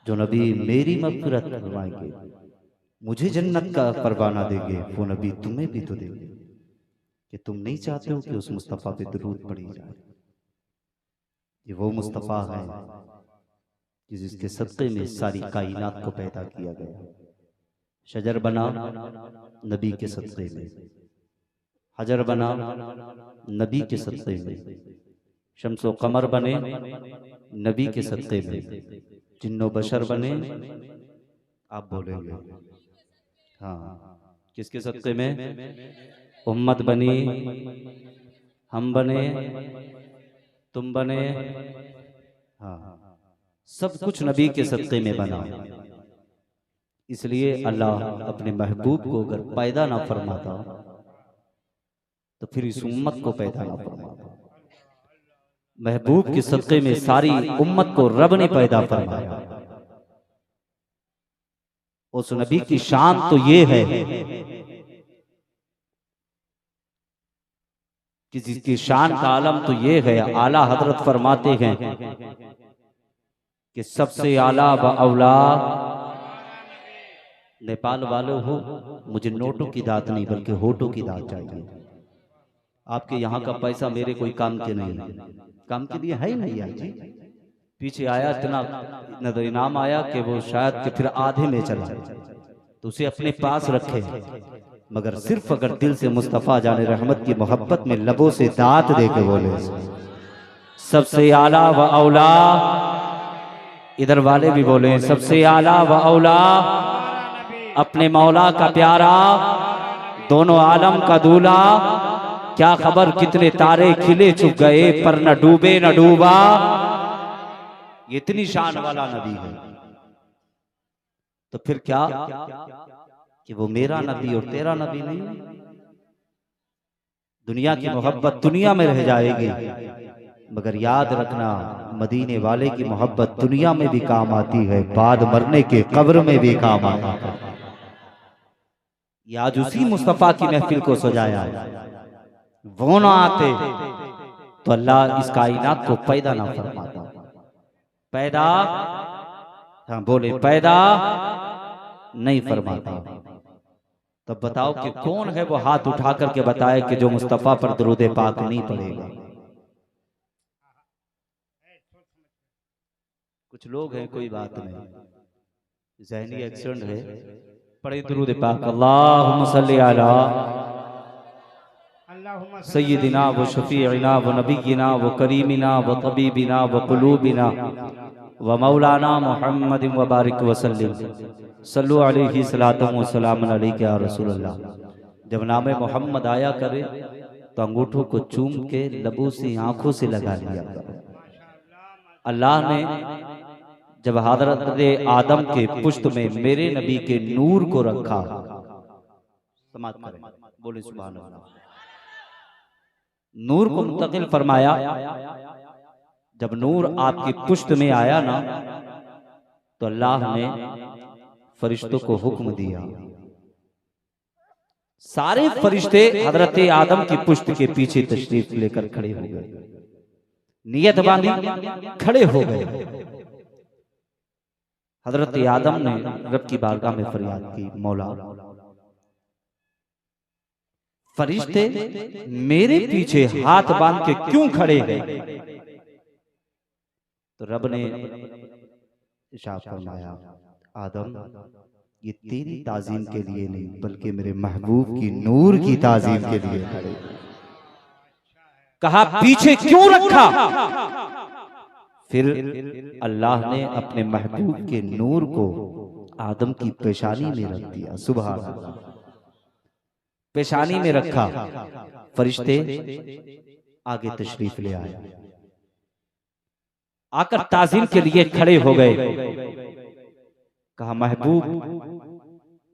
जो नबी मेरी मग़फ़िरत फरमाएंगे, मुझे जन्नत का परवाना देंगे, वो नबी तुम्हें भी तो देंगे। कि तुम नहीं चाहते हो कि उस मुस्तफ़ा पे दुरूद पढ़ी जाए। ये वो मुस्तफ़ा है कि जिसके सदक़े में सारी कायनात को पैदा किया गया। शजर बना नबी के सदक़े में, हजर बना नबी के सदक़े में, शम्सो कमर बने नबी के सदक़े में, जिन्नो बशर बने, आप बोलेंगे हाँ किसके सदक़े में? उम्मत बनी, हम बने, तुम बने, हाँ सब कुछ नबी के सदक़े में बना। इसलिए अल्लाह अपने महबूब को अगर पैदा ना फरमाता तो फिर इस उम्मत को पैदा ना फरमाता। महबूब के सदक़े में सारी उम्मत को रब ने पैदा फरमाया। उस नबी की शान तो ये है कि जिसकी शान का आलम तो ये है, आला हजरत फरमाते हैं कि सबसे आला व औला नेपाल वालों हो, मुझे नोटों की दात नहीं बल्कि होठों की दात चाहिए। आपके यहाँ का पैसा मेरे कोई काम के नहीं, काम के लिए है ही नहीं यार जी। पीछे आया इतना नजर इनाम आया कि वो शायद कि फिर आधे में चला, तो उसे अपने पास रखे, मगर सिर्फ अगर दिल से मुस्तफ़ा जाने रहमत की मोहब्बत में लबों से दात दे के बोले सबसे आला व औला, इधर वाले भी बोले सबसे आला व औला, अपने मौला का प्यारा, दोनों आलम का दूल्हा। क्या खबर कितने तारे खिले चुक गए पर न डूबे न डूबा। ये इतनी शान वाला नबी है, तो फिर क्या कि वो मेरा नबी और तेरा नबी नहीं? दुनिया की मोहब्बत दुनिया में रह जाएगी, मगर याद रखना मदीने वाले की मोहब्बत दुनिया में भी काम आती है, बाद मरने के कब्र में भी काम आती है। आज उसी मुस्तफ़ा की महफिल को सजाया है। वो ना आते तो अल्लाह इस कायनात को पैदा ना फरमाता। पैदा, हाँ बोले पैदा नहीं फरमाता। तब बताओ कि कौन है वो हाथ उठा करके बताए कि जो मुस्तफ़ा पर दुरूद पाक नहीं पड़ेगा। कुछ लोग हैं, कोई बात नहीं, ज़हनी एक्सीडेंट है, पढ़े दुरूद पाक। अल्लाहुम्मा सल्ली अला सय्यिदिना व शफीइना व नबीना व करीमिना व तबीबिना व कुलूबिना व मौलाना मुहम्मद व बारिक वसल्लिम सल्लु अलैहि सलातम व सलाम अलैका या रसूलल्लाह। जब नाम मोहम्मद आया करे तो अंगूठों को चूम के लबों से आंखों से लगा लिया करो। अल्लाह ने जब हजरत आदम के पुश्त में मेरे नबी के नूर को रखा, समाप्त करें, बोले सुभान अल्लाह, नूर को मुंतकिल फरमाया। जब नूर आपकी पुश्त में आया ना तो अल्लाह ने फरिश्तों को हुक्म दिया, सारे फरिश्ते हजरत आदम की पुश्त के पीछे तशरीफ लेकर खड़े हो गए, नियत बांधी खड़े हो गए। हजरत आदम ने रब की बारगाह में फरियाद की, मौला फरिश्ते मेरे पीछे हाथ बांध के क्यों खड़े हैं? तो रब ने इरशाद फरमाया, आदम ये तेरी ताजीम के लिए नहीं बल्कि मेरे महबूब की नूर की ताजीम के लिए खड़े। कहा पीछे क्यों रखा? फिर अल्लाह ने अपने महबूब के नूर को आदम की पेशानी में रख दिया। सुभान अल्लाह, पेशानी में रखा, फरिश्ते आगे तशरीफ ले आए, आकर ताज़ीम के लिए खड़े हो गए। कहा महबूब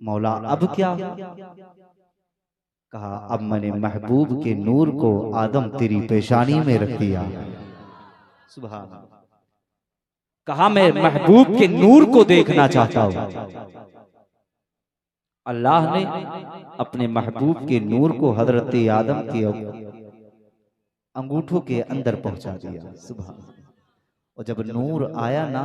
मौला अब क्या? कहा अब मैंने महबूब के नूर को आदम तेरी पेशानी में रख दिया। सुभान अल्लाह। कहा मैं महबूब के नूर को देखना चाहता हूं। अल्लाह ने अपने महबूब के नूर को हजरत आदम के अंगूठों के अंदर पहुंचा दिया। सुभान। और जब नूर आया ना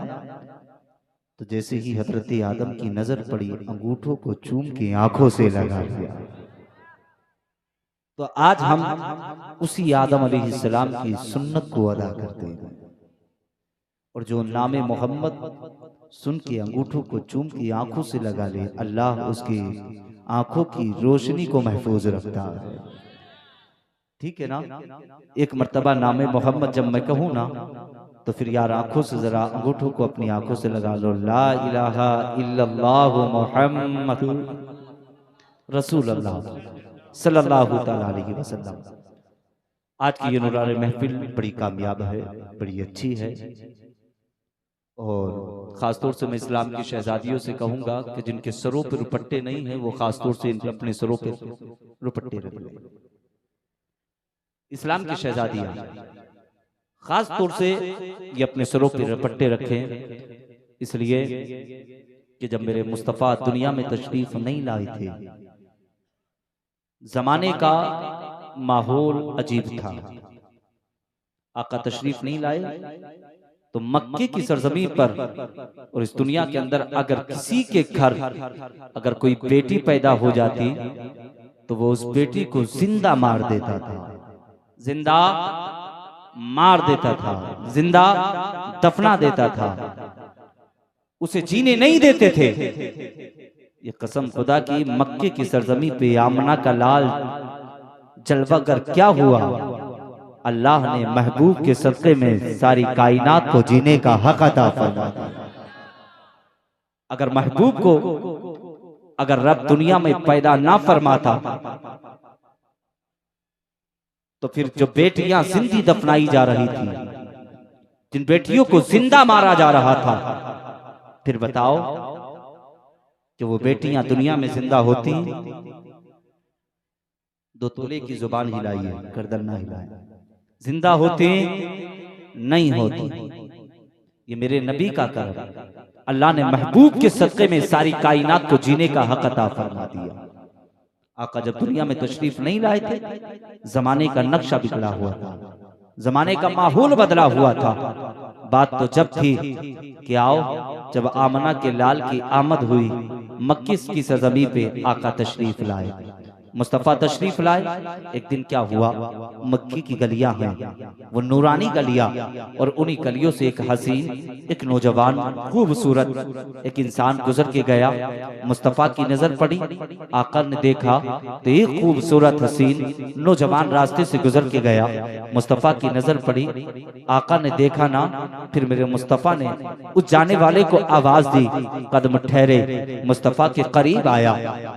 तो जैसे ही हजरत आदम की नजर पड़ी, अंगूठों को चूम के आंखों से लगा दिया। तो आज हम उसी आदम अलैहिस्सलाम की सुन्नत को अदा करते हैं, और जो नाम मोहम्मद सुन के अंगूठों को चूम के आंखों से लगा ले, अल्लाह उसकी आंखों की रोशनी को महफूज रखता है। ठीक है ना। एक मर्तबा नाम मोहम्मद जब मैं कहूँ ना, तो फिर यार आंखों से जरा अंगूठों को अपनी आंखों से लगा लो। ला इलाहा इल्लल्लाहु मुहम्मदुर रसूलुल्लाह सल्लल्लाहु तआला अलैहि वसल्लम। आज की ये नूरानी महफिल बड़ी कामयाब है, बड़ी अच्छी है, और खासतौर से मैं इस्लाम की शहजादियों से कहूंगा कि जिनके सरों पर दुपट्टे नहीं हैं वो खासतौर से अपने सरों पर दुपट्टे रख लें। इस्लाम की शहजादियां खास तौर से ये अपने सरों पर दुपट्टे रखें, इसलिए कि जब मेरे मुस्तफ़ा दुनिया में तशरीफ नहीं लाए थे, जमाने का माहौल अजीब था। आका तशरीफ नहीं लाए तो मक्के की सरजमीन पर और इस दुनिया के अंदर अगर किसी के घर अगर कोई बेटी पैदा हो जाती तो वो उस बेटी को जिंदा मार देता था, जिंदा मार देता था, जिंदा दफना देता था, उसे जीने नहीं देते थे। ये कसम खुदा की, मक्के की सरजमी पे आमना का लाल जलवागर क्या हुआ, अल्लाह ने महबूब के सदक़े में सारी कायनात को जीने का हक अता फरमाया। अगर महबूब को अगर रब दुनिया में पैदा ना फरमाता तो फिर जो बेटियां जिंदी दफनाई जा रही थी, जिन बेटियों को जिंदा मारा जा रहा था, फिर बताओ कि वो बेटियां दुनिया में जिंदा होती? 2 तोले की जुबान हिलाई है, गर्दन ना हिलाए, जिंदा होती नहीं होती। ये मेरे नबी का करम, अल्लाह ने महबूब के सदक़े में सारी कायनात को जीने का हक अता फरमा दिया। आका जब दुनिया में तशरीफ नहीं लाए थे, जमाने का नक्शा बिगड़ा हुआ था, जमाने का माहौल बदला हुआ था। बात तो जब थी कि आओ, जब आमना के लाल की आमद हुई, मक्की की सरजमीन पे आका तशरीफ लाए, मुस्तफ़ा तशरीफ लाए। एक दिन क्या हुआ, मक्की की गलियां हैं वो नूरानी गलियां, और उन्हीं गलियों से एक हसीन, एक नौजवान खूबसूरत एक इंसान गुजर के गया। मुस्तफ़ा की नजर पड़ी, आका ने देखा तो एक खूबसूरत हसीन नौजवान रास्ते से गुजर के गया। मुस्तफ़ा की नजर पड़ी, आका ने देखा ना, फिर मेरे मुस्तफ़ा ने उस जाने वाले को आवाज दी, कदम ठहरे, मुस्तफ़ा के करीब आया।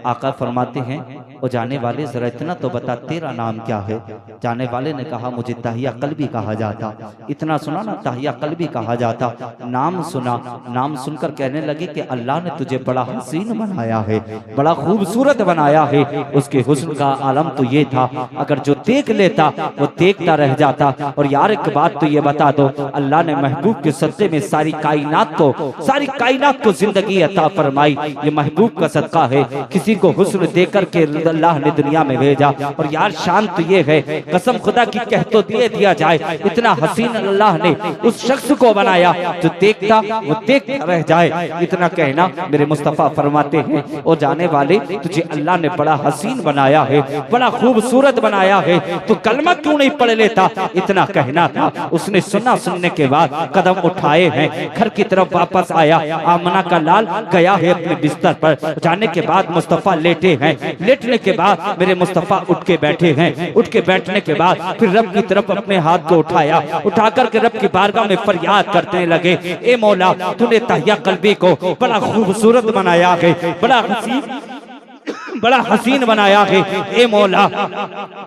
आका फरमाते हैं, वो जाने वाले जरा इतना तो बता, तेरा नाम क्या है? जाने वाले ने कहा, मुझे तहिया कल्बी कहा जाता। इतना सुना ना, तहिया कल्बी कहा जाता। नाम सुना, नाम सुनकर कहने लगे कि अल्लाह ने तुझे बड़ा हसीन बनाया है, बड़ा खूबसूरत बनाया है। उसके हुस्न का आलम तो ये था, अगर जो देख लेता वो देखता रह जाता। और यार एक बात तो ये बता दो, अल्लाह ने महबूब के सदक़े में सारी कायनात को जिंदगी अता फरमाई। ये महबूब का सदका है, किसी को हुस्न देकर के अल्लाह ने दुनिया में भेजा। और यार शान तो ये है, कसम खुदा की कह तो दिया जाए, इतना हसीन अल्लाह ने उस शख्स को बनाया जो देखता वो देखता रह जाए। इतना कहना मेरे मुस्तफ़ा फरमाते हैं, ओ जाने वाले, तुझे अल्लाह ने बड़ा हसीन बनाया है, बड़ा खूबसूरत बनाया है, तो कलमा क्यों नहीं पढ़ लेता? इतना कहना था। उसने सुना, सुनने के बाद कदम उठाए हैं, घर की तरफ वापस आया। आमना का लाल गया है अपने बिस्तर पर। जाने के बाद मुस्तफ़ा लेटे हैं, लेटने के बाद मेरे मुस्तफ़ा उठ के बैठे हैं। उठ के बैठने के बाद फिर रब की तरफ अपने हाथ को उठाया, उठाकर के रब की बारगाह में फरियाद करने लगे, ए मौला, तूने तहिया कल्बी को बड़ा खूबसूरत बनाया है, बड़ा हसीन बनाया है। ए मौला,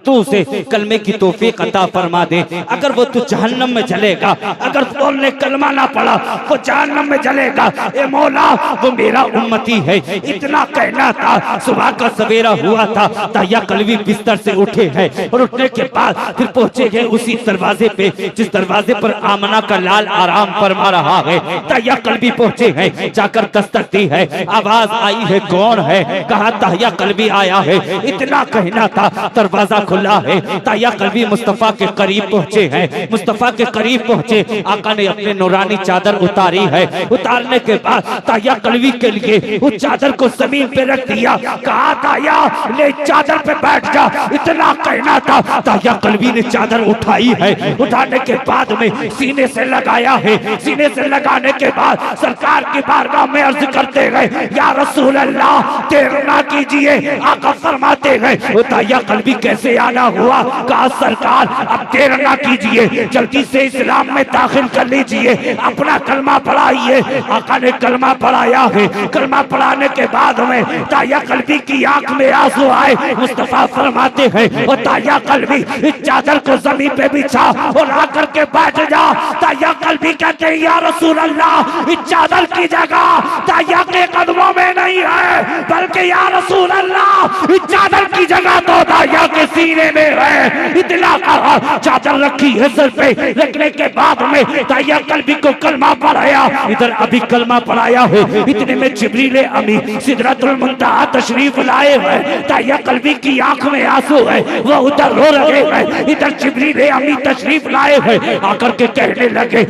तू उसे कलमे की तौफीक अता फरमा दे। अगर वो तू जहन्नम में जलेगा, अगर उसने कलमा ना पढ़ा वो जहन्नम में जलेगा। ए मौला, वो मेरा उम्मती है। इतना कहना था। सुबह का सवेरा हुआ था, तहिया कल्बी बिस्तर से उठे हैं, और उठने के बाद फिर पहुंचे गए उसी दरवाजे पे जिस दरवाजे पर आमना का लाल आराम फरमा रहा है। तहिया कल्बी पहुंचे हैं, जाकर दस्तक दी है, आवाज आई है, कौन है? कहा तहिया कल्बी आया है। इतना कहना था, दरवाजा खुला है, ताया कल्बी मुस्तफा के करीब पहुंचे हैं। मुस्तफा के करीब पहुंचे, आका ने अपने नूरानी चादर उतारी है। उतारने के बाद ताया कल्बी के लिए उस चादर को जमीन पे रख दिया। कहा ताया ले चादर पे बैठ जा, इतना कहना था। ताया कल्बी ने चादर उठाई है। उठाने के बाद में सीने से लगाया है। सीने से लगाने के बाद सरकार की बारगाह में अर्ज करते गए, या रसूल अल्लाह देर ना कीजिए। आका फरमाते गए ताया कल्बी कैसे आना हुआ? कहा सरकार अब देर ना कीजिए, जल्दी से इस्लाम में दाखिल कर लीजिए, अपना कलमा पढ़ाइए। आका ने कलमा पढ़ाया है। कलमा पढ़ाने के बाद में ताया कल्बी की आंख में आंसू आए। मुस्तफा फरमाते हैं और ताया कल्बी इस चादर को जमीन पे बिछा और आकर के बैठ जा। ताया कल्बी कहते हैं या रसूल अल्लाह इस चादर की जगह ताया के कदमों में नहीं है, बल्कि या रसूल अल्लाह इस चादर की जगह तो ताया के सीने में है। इतना कहा, चादर रखी है सर पे। रखने के बाद में ताया कल्बी को कलमा पढ़ाया। इधर अभी कलमा पढ़ाया है, इतने में जिब्रील अमी सिदरतुल मुंतहा तशरीफ लाए हैं। ताया कल्बी की आंख में आंसू है, वो उधर रो रहे हैं। इधर जिब्रील अमी तशरीफ लाए हैं। आकर के कहने लगे,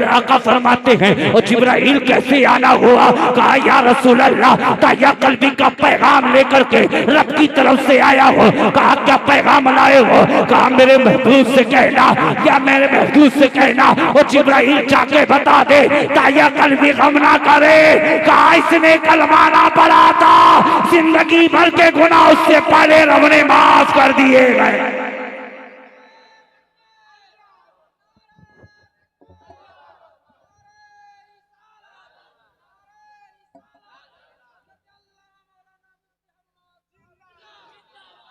आका फरमाते हैं और जिब्राइल कैसे आना हुआ? कहा या रसूल अल्लाह ताया कल्बी का पैगाम लेकर के रब की तरफ से आया हो। कहा क्या पैगाम लाए हो? कहा मेरे महबूब से कहना, क्या मेरे महबूब से कहना और जिब्राइल जाके बता दे ताया कल्बी गम ना करे। कहा इसने कलमा ना पढ़ा था, जिंदगी भर के गुनाह उससे पहले रब ने माफ कर दिए गए।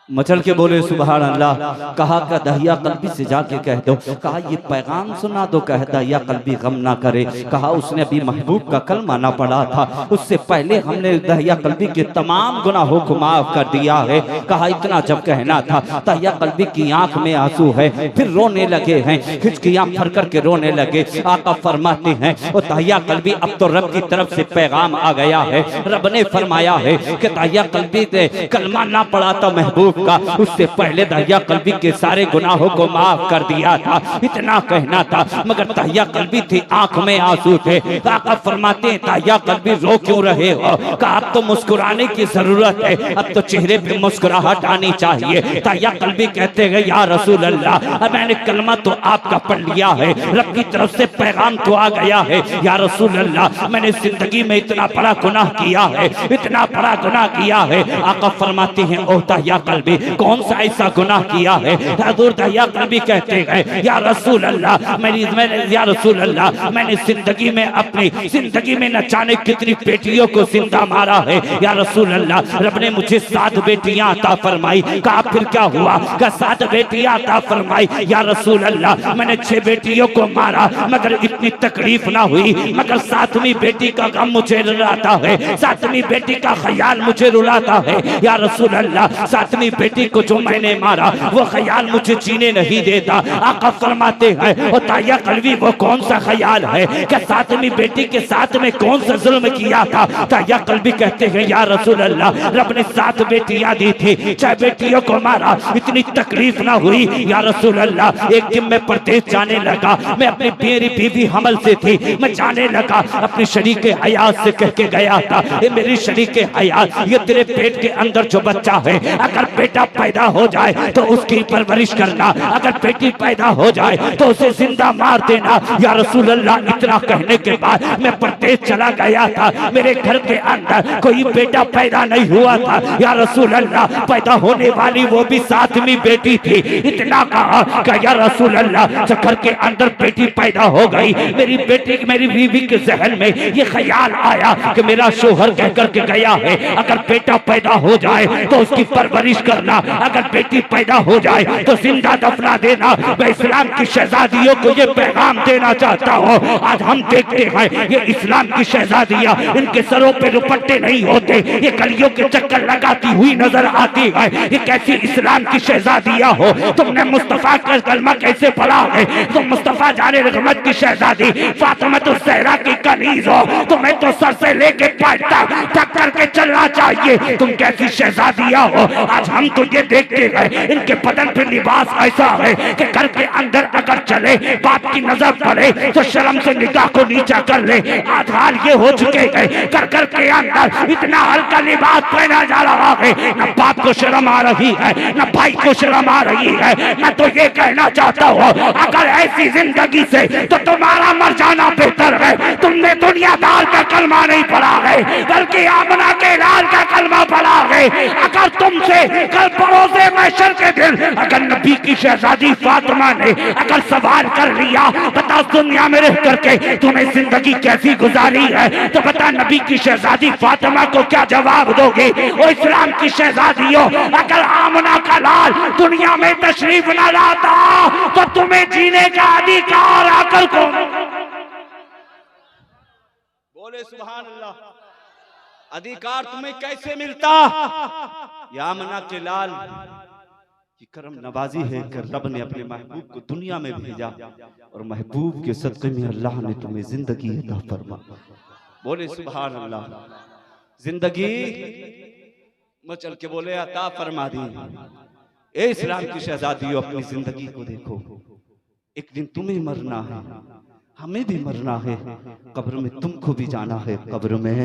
मचल के बोले सुभान अल्लाह। कहा का दहिया कल्बी से जाके कह दो। कहा ये पैगाम सुना दो, कह दहिया कल्बी गम ना करे। कहा उसने अभी महबूब का कलमा ना पढ़ा था, उससे पहले हमने दहिया कल्बी के तमाम गुनाहों को माफ कर दिया है। कहा इतना जब कहना था, दहिया कल्बी की आंख में आंसू है, फिर रोने लगे हैं, हिचकियां भर करके रोने लगे। आका फरमाते हैं और दहिया कल्बी अब तो रब की तरफ से पैगाम आ गया है। रब ने फरमाया है कि दहिया कल्बी ने कलमा ना पढ़ा था महबूब का, उससे पहले दहिया कल्बी के सारे गुनाहों को माफ कर दिया था। इतना कहना था, मगर दहिया कल्बी थी, आंख में आंसू थे। आका फरमाते हैं दहिया कल्बी रो क्यों रहे हो? कहा अब तो मुस्कुराने की जरूरत है, अब तो चेहरे पे मुस्कुराहट आनी चाहिए। दहिया कल्बी कहते हैं या रसूल अल्लाह मैंने कलमा तो आपका पढ़ लिया है, रब की तरफ से पैगाम तो आ गया है। या रसूल अल्लाह मैंने जिंदगी में इतना बड़ा गुनाह किया है, इतना बड़ा गुनाह किया है। आका फरमाते हैं ओ दहिया कल्बी कौन सा ऐसा गुनाह किया है? हजूर दहिया कल्बी कहते हैं या रसूल अल्लाह मैंने या रसूल अल्लाह मैंने जिंदगी में अपनी जिंदगी में न जाने कितनी बेटियों को जिंदा मारा है। या रसूल अल्लाह रब ने मुझे 7 बेटियां अता फरमाई। कहा फिर क्या हुआ? कहा 7 बेटियां अता फरमाई। या रसूल अल्लाह मैंने 6 बेटियों को मारा, मगर इतनी तकलीफ ना हुई, मगर 7वीं बेटी का गम मुझे रुलाता है, 7वीं बेटी का ख्याल मुझे रुलाता है। या रसूल अल्लाह 7वीं बेटी को जो मैंने मारा वो ख्याल मुझे जीने नहीं देता। आका फरमाते हैं और ताया कल्बी वो कौन सा ख्याल है? क्या 7वीं बेटी के साथ में कौन सा जुल्म किया था? ताया कल्बी कहते हैं या रसूल अल्लाह रब ने 7 बेटियां दी थी, 6 बेटियों को मारा, इतनी तकलीफ ना हुई। या रसूल अल्लाह एक दिन मैं परदेश जाने लगा, मैं अपनी मेरी बीवी हमल से थी, मैं जाने लगा, अपनी शरीके हयात से कह के गया था ये मेरी शरीके हयात ये तेरे पेट के अंदर जो बच्चा है अगर बेटा पैदा हो जाए तो उसकी परवरिश करना, अगर बेटी पैदा हो जाए तो उसे जिंदा मार देना। या रसूल अल्लाह इतना कहने के बाद मैं परदेश चला गया था, मेरे घर के अंदर कोई बेटा पैदा नहीं हुआ था। या रसूल अल्लाह पैदा होने वाली वो भी 7वीं बेटी थी। इतना कहा कि या रसूल अल्लाह जब घर के अंदर बेटी पैदा हो गई, मेरी बेटी मेरी बीवी के जहन में ये ख्याल आया कि मेरा शोहर कह करके गया है अगर बेटा पैदा हो जाए तो उसकी परवरिश कर करना, अगर बेटी पैदा हो जाए तो जिंदा दफना देना। मैं इस्लाम की शहजादियों को ये पैगाम देना चाहता हूँ। आज हम देखते हैं ये इस्लाम की शहजादियाँ, इनके सरों पे दुपट्टे नहीं होते, ये गलियों के चक्कर लगाती हुई नजर आती है। ये कैसी इस्लाम की शहजादियाँ हो? तुमने मुस्तफा का कलमा कैसे पढ़ा है? तुम मुस्तफा जाने रहमत की शहजादी फातिमा तो सहरा की कनीज हो, तुम्हें तो सर से लेके पैर तक ढक करके चलना चाहिए। तुम कैसी शहजादियाँ हो? आज हम तो ये देखते हैं इनके बदन पे लिबास ऐसा है कि घर के अंदर अगर चले बाप की नजर पड़े तो शर्म से निगाह को नीचा कर ले। आज हाल ये हो चुके हैं घर घर के अंदर इतना हल्का लिबास पहना जा रहा है, न बाप को शर्म आ रही है, न भाई को शर्म आ रही है। मैं तो ये कहना चाहता हूँ अगर ऐसी जिंदगी से तो तुम्हारा मर जाना बेहतर है। तुमने दुनियादार का कलमा नहीं पढ़ा है बल्कि आमना के लाल का कलमा पढ़ा है। अगर तुमसे कल परोसे मैशर के दिन अगर नबी की शहजादी फातिमा ने अगर सवाल कर लिया बता दुनिया में रह करके तुम्हें जिंदगी कैसी गुजारी है, तो बता नबी की शहजादी फातिमा को क्या जवाब दोगे? वो इस्लाम की शहजादियों, अगर आमना का लाल दुनिया में तशरीफ न लाता तो तुम्हें जीने का अधिकार आकर को बोले सुभान अल्लाह। अधिकार तुम्हें कैसे मिलता? यामना के लाल की करम नवाजी है कि रब ने अपने महबूब को दुनिया में भेजा और महबूब के सदक़े में अल्लाह ने तुम्हें जिंदगी अता फरमा। बोले सुभान अल्लाह। जिंदगी मचल के बोले अता फरमा दी। ए इस्लाम की शहजादियों, अपनी जिंदगी को देखो। एक दिन तुम्हें मरना है, हमें भी मरना है, कब्र में तुमको भी जाना है, कब्र में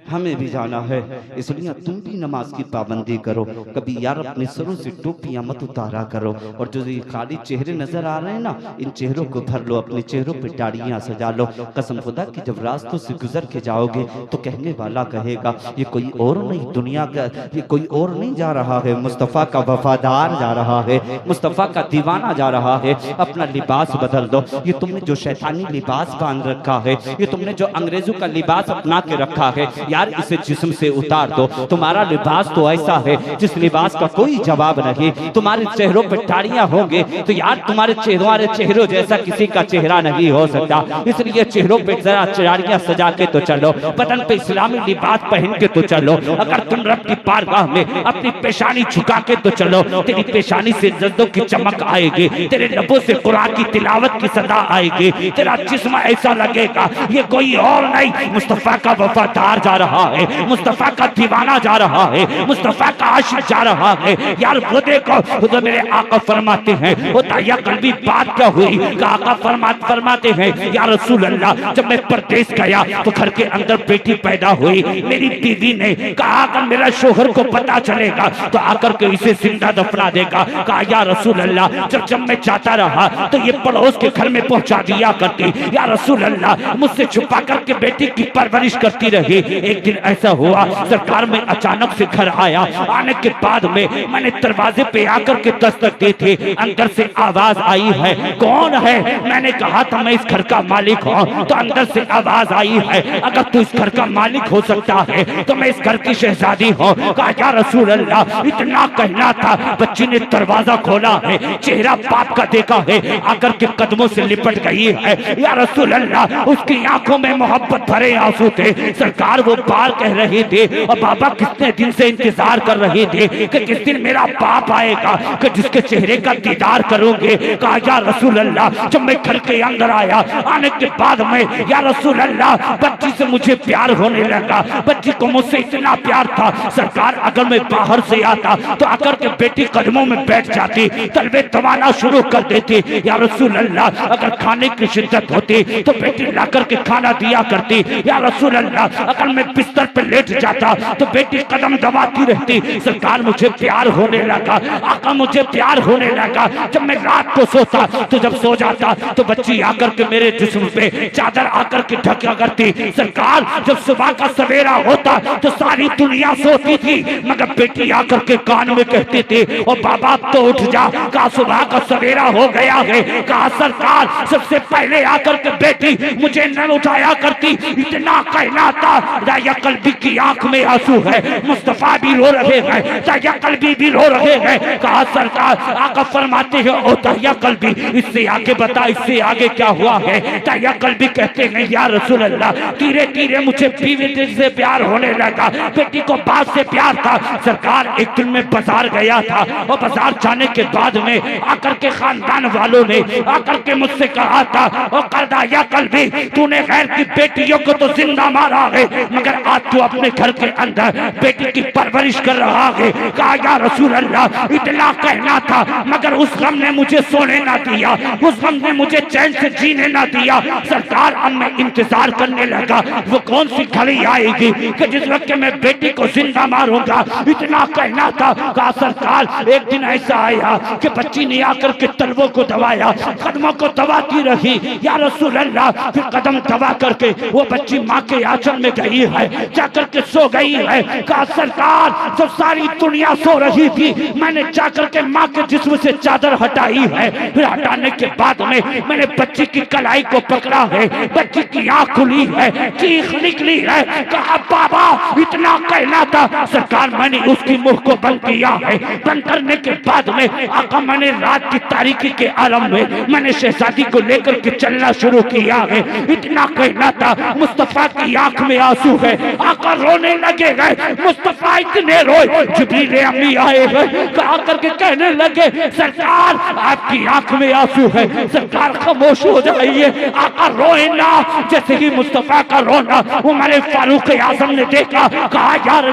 हमें भी जाना है। इसलिए तुम भी नमाज की पाबंदी करो, कभी यार अपने सरों से टोपियां मत उतारा करो। और जो ये खाली चेहरे नजर आ रहे हैं ना, इन चेहरों को भर लो, अपने चेहरों पे दाढ़ियां सजा लो। कसम खुदा की जब रास्तों से गुजर के जाओगे तो कहने वाला कहेगा ये कोई और नहीं, दुनिया का ये कोई और नहीं जा रहा है, मुस्तफ़ा का वफादार जा रहा है, मुस्तफ़ा का दीवाना जा रहा है। अपना लिबास बदल दो। ये तुमने जो शैतानी लिबास बांध रखा है, ये तुमने जो अंग्रेजों का लिबास अपना के रखा है, यार इसे जिस्म से उतार दो। तुम्हारा लिबास तो ऐसा है जिस लिबास का कोई जवाब नहीं। तुम्हारे चेहरों पर दाढ़ियां होंगे तो यार तुम्हारे चेहरों जैसा किसी का चेहरा नहीं हो सकता। इसलिए चेहरों पे जरा दाढ़ियां सजा के तो चलो, बदन पे इस्लामी लिबास पहन के तो चलो। अगर तुम रब की बारगाह में अपनी पेशानी झुका के तो चलो, तेरी पेशानी से जज्दों की चमक आएगी, तेरे लबों से कुरान की तिलावत की सदा आएगी, तेरा जिस्म ऐसा लगेगा ये कोई और नहीं, मुस्तफा का वफादार जा रहा है, मुस्तफा का दीवाना जा रहा है, मुस्तफा का आशिक जा रहा है। यार वो देखो, तो मेरे आका फरमाते हैं, वो ताया कल्बी बात क्या हुई? आका फरमाते हैं या रसूल अल्लाह, जब मैं परदेश गया तो घर के अंदर बेटी पैदा हुई। मेरी बीवी ने कहा अगर मेरा शोहर को पता चलेगा तो आकर के इसे जिंदा दफना देगा। कहा या रसूल अल्लाह, जब मैं जाता रहा तो ये पड़ोस के घर में पहुंचा दिया करती। या रसूल अल्लाह, मुझसे छुपा करके बेटी की परवरिश करती रही। एक दिन ऐसा हुआ सरकार में अचानक से घर आया। आने के बाद में मैंने दरवाजे पे आकर के दस्तक दी थी। अंदर से आवाज आई है, कौन है? मैंने कहा था मैं इस घर का मालिक हूँ। तो अंदर से आवाज आई है, अगर तू इस घर का मालिक हो सकता है तो मैं इस घर की शहजादी हूँ। कहा या रसूल अल्लाह, इतना कहना था, बच्ची ने दरवाजा खोला है, चेहरा बाप का देखा है, आकर के कदमों से लिपट गई है। या रसूल अल्लाह, उसकी आंखों में मोहब्बत भरे आंसू थे। सरकार वो बार कह रहे थे और बाबा कितने दिन से इंतजार कर रहे थे कि किस दिन मेरा बाप आएगा कि जिसके चेहरे का दीदार करोगे। कहा या रसूल अल्लाह, जब मैं घर के अंदर आया, आने के बाद में या रसूल अल्लाह, बच्ची से मुझे प्यार होने लगा। बच्ची को मुझसे इतना प्यार था, सरकार अगर मैं बाहर से आता तो आकर के बेटी कदमों में बैठ जाती, तलवे दबाना शुरू कर देती। या रसूल अल्लाह, अगर खाने की शिद्दत होती तो बेटी ला करके खाना दिया करती। या रसूल अल्लाह, अगर मैं बिस्तर पे लेट जाता तो बेटी कदम दबाती रहती। सरकार मुझे प्यार होने लगा, आका मुझे प्यार होने लगा। जब मैं रात को सोता तो जब सो जाता तो बच्ची आकर के मेरे जिस्म पे चादर आकर के ढका करती। सरकार जब सुबह का सवेरा होता तो सारी दुनिया सोती थी, मगर बेटी आकर के कान में कहती थी और बाबा तो उठ जा, कहा सुबह का सवेरा हो गया है। कहा सरकार सबसे पहले आकर के बेटी मुझे न उठाया करती, इतना कहना था। ताया कल्बी की आंख में आंसू है, मुस्तफा भी रो रहे हैं, ताया कल्बी भी रो रहे हैं। कहा सरकार, आका फरमाते हैं ओ ताया कल्बी इससे आगे बता, इससे आगे क्या हुआ है? ताया कल्बी कहते हैं या रसूल अल्लाह, धीरे धीरे मुझे बीवी से प्यार होने लगा, बेटी को बाप से प्यार था। सरकार एक दिन में बाजार गया था और बाजार जाने के बाद में आकर के खानदान वालों ने आकर के मुझसे कहा था, और करदाया कल्बी तूने गैर की बेटियों को तो जिंदा मारा है, मगर आज तू अपने घर के अंदर बेटी की परवरिश कर रहा है। कहा या रसूल अल्लाह, इतना कहना था मगर उस गम ने मुझे सोने ना दिया, उस गम ने मुझे चैन से जीने ना दिया। सरकार अब मैं इंतजार करने लगा वो कौन सी घड़ी आएगी कि जिस वक्त मैं बेटी को जिंदा मारूंगा, इतना कहना था। कहा सरकार एक दिन ऐसा आया कि बच्ची ने आकर के तलवों को दबाया, कदमों को दबाती रही, या रसूल अल्लाह फिर कदम दबा करके वो बच्ची माँ के आंचल में गई है, जाकर के सो गई है। कहा सरकार जब सारी दुनिया सो रही थी मैंने जाकर के माँ के जिस्म से चादर हटाई है, फिर हटाने के बाद में मैंने बच्ची की कलाई को पकड़ा है, बच्ची की आंख खुली है, चीख निकली है। कहा बाबा इतना कहना था। सरकार मैंने उसकी मुंह को बंद किया है, बंद करने के बाद में आका मैंने रात की तारीकी के आलम में मैंने शहजादी को लेकर के चलना शुरू किया है। इतना कहना था। मुस्तफा की आंख में आंसू है, आका रोने लगे गए, मुस्तफा इतने रोए, जिब्रील अम्मी आए हैं, कहा करके कहने लगे सरकार आपकी आंख में आंसू है, सरकार खामोश हो जाइए, आका रोए ना। जैसे ही मुस्तफा का रोना उमर फारूक आजम ने देखा, कहा यार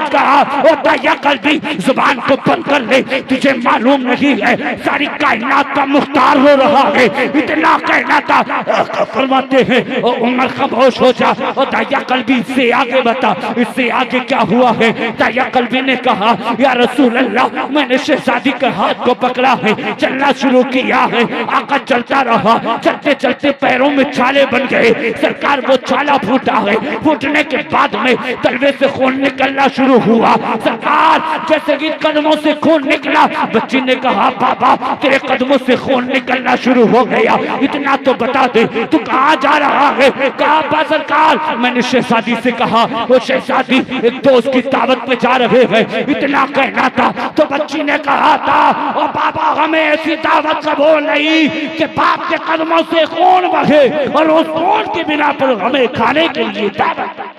ताया कल्बी जुबान को बंद कर ले, तुझे मालूम नहीं है सारी कायनात का मुख्तार हो रहा है। इतना कहना था। फरमाते हैं उमर खामोश हो जा, और ताया कल्बी इससे आगे बता, इससे आगे क्या हुआ है? ताया कल्बी ने कहा या रसूल अल्लाह मैंने शहजादी के हाथ को पकड़ा है, चलना शुरू किया है। आका चलता रहा, चलते चलते पैरों में छाले बन गए। सरकार वो छाला फूटा है, फूटने के बाद में तलवे से खून निकलना शुरू हुआ। सरकार जैसे कि कदमों से खून निकला, बच्ची ने कहा बाबा तेरे कदमों से खून निकलना शुरू हो गया, इतना तो बता दे तू कहाँ जा रहा है? कहा बा सरकार मैंने शहजादी से कहा वो शहजादी एक दोस्त की दावत पे जा रहे हैं, इतना कहना था। तो बच्ची ने कहा था और बाबा हमें ऐसी दावत कबूल नहीं कि बाप के कदमों से खून बहे और उस खून की बिना पर हमें खाने के लिए दावत